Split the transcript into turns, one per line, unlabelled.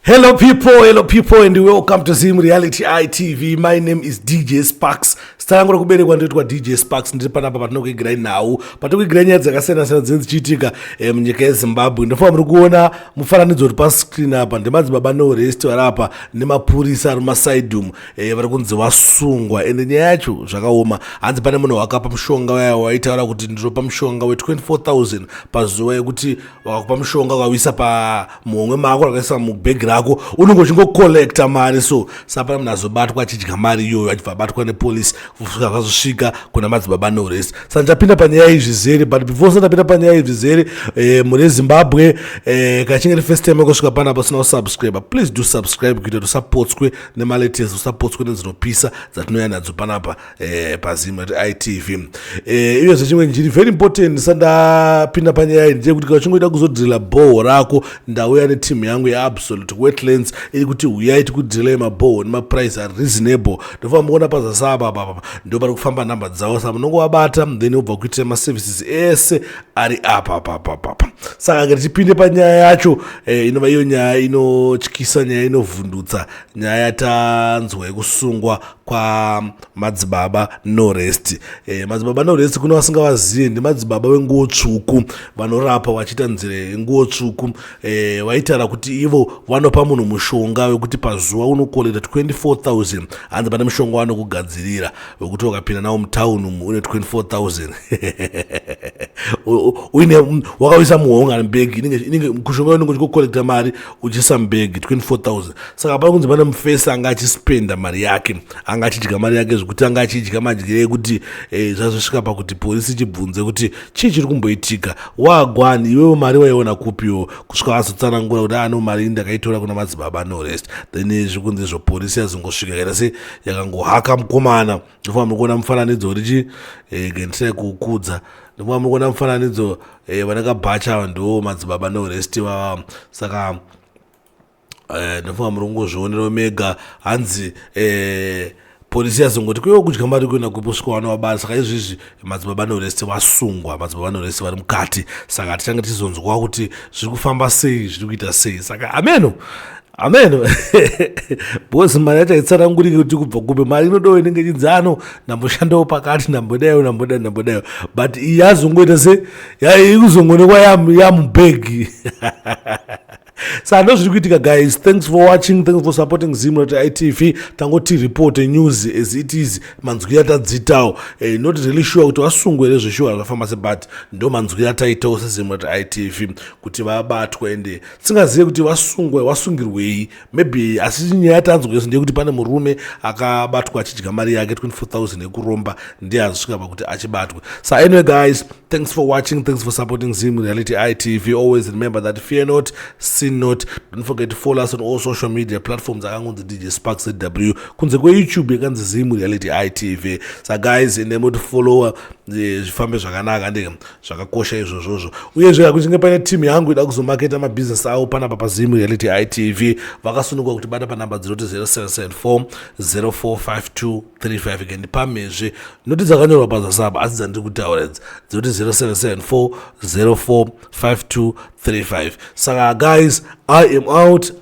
Hello people, and welcome to Zim Reality ITV. My name is DJ Sparks. Starangura kuberekwa ndoitwa DJ Sparks ndiri panapa patinokuigirai nhau patinokuigirai nyaya dzakasiyana-siyana dzinenge dzichiitika munyika yeZimbabwe. Ndofana muri kuona mufananidzo uri pascreen apa ndemadzibaba no arrest vari apa nemapurisa ari mumaside umu vari kunzi vasungwa. Ende nyaya yacho zvakaoma, hanzi pane munhu wakapa mushonga waya waitaura kuti ndiropa mushonga we24,000 pazuva yekuti wakakupa mushonga ukauisa pamuhomwe mako rakaisa mubhegi rako unenge uchingokolekta mari. So sapana munhu azobatwa achidya mari iyoyo achibva abatwa nepolisi akazosvika kuna madzibaba no arrest. Saka ndapinda panyaya izvizere, but before ndapinda panyaya izvizere muri Zimbabwe kachinge ri first time yakosvika panapa usina kusubscribe, please do subscribe kuita kuti usapotswe nemalatest, usapotswe nedzinopisa dzatinoya nadzo panapa paZim ITV. Iyo zvechimwe njiri very important. Ndapinda panyaya iyi ndeyekuti kana uchingoida kuzodhirila bhoho rako ndauya netimu yangu yeAbsolute Wetlands iri kuti uyai tikudhirila mabhoho nemaprice ari reasonable. Ndofana muona pazasaba apa ndo pari kufamba namba dzavo, saka munongowabata then ubva kuitira maservices ese ari apa. Saka ngati tipinde panyaya yacho inova iyo nyaya inotyisa, nyaya inovhundutsa, nyaya yatanzwa yekusungwa kwa madzibaba no arrest. Madzibaba no arrest kuno vasingavazivi ndi madzibaba wenguo tsvuku vanorapa vachiita nzira yenguo tsvuku. Vaitaura kuti ivo vanopa munhu mushonga wekuti pazuva unokoleta 24,000. Hanzi pane mushonga vanokugadzirira wekuti wakapinda nawo mutauni umu une 24,000 uine wakawisa muhonga mbegi mushonga unenge uchikokolekta mari uchiisa mbegi 24,000. Saka pari kunzi pane mufesi anga achispenda mari yake, anga achidya mari yake zvekuti anga achidya madyire ekuti zvazosvika pakuti polisi ichibvunze kuti chii chiri kumboitika, wagwani iwewo mari waiona kupiwo, kusvika vazotsanangura kuti ano mari ndakaitora kuna madzibaba no arrest. Then zvikunzi izvo polisi yazongosvika kaita se yakangohaka mukomana. Ndofana muri kuona mufananidzo richi gendisai kuukudza. Ndofana muri kuona mufananidzo vanakabhacha ndo madzibaba no arrest vava. Saka ndofana muri kungozvionera mega. Hanzi polisi yazongoti kuiwo kudya mari kuenda kuposvika vanovabata. Saka izvizvi madzibaba no arrest vasungwa, madzibaba no arrest vari mukati. Saka tichange tichizonzwa kuti zviri kufamba sei, zviri kuita sei. Saka ameno bhozi mari yacho haitsananguriki kuti kubva kupe mari inodowo inenge ichinzi ano ndamboshandawo pakati ndambodayo, but iyi yazongoita se iri kuzongonekwa yamubhegi. Saka ndo zviri kuitika guys. Thanks for watching, thanks for supporting Zim ITV. Tangoti report news as it is, manzwi atadzitawo not really sure kuti vasungwe here zveshuwa zvafamba se, but ndo manzwi ataitawo seZim ITV kuti vabatwe ende tsingazive kuti vasungirwei maybe. Asi nyaya yatanzwa yeso ndeyekuti pane murume akabatwa achidya mari yake 24,000 yekuromba ndiye azosvika pakuti achibatwe. So anyway guys, thanks for watching, thanks for supporting Zim Reality ITV. Always remember that fear not, sin not. Don't forget to follow us on all social media platforms akangonzi DJ Sparks ZW kunze kweYouTube yakanzi Zim Reality ITV. So guys, ende follow zvifambe zvakanaka ndenge zvakakosha izvozvozvo. Uyezve kuchinge pane team yangu ida kuzomaketa mabusiness avo panapa paZim Reality ITV vakasununguka kuti bata panamba 0774 045235 again pamezve noti dzakanyorwa pazasaba asi dzandiri kutaura idzi 0774 045235. Saka guys, I am out.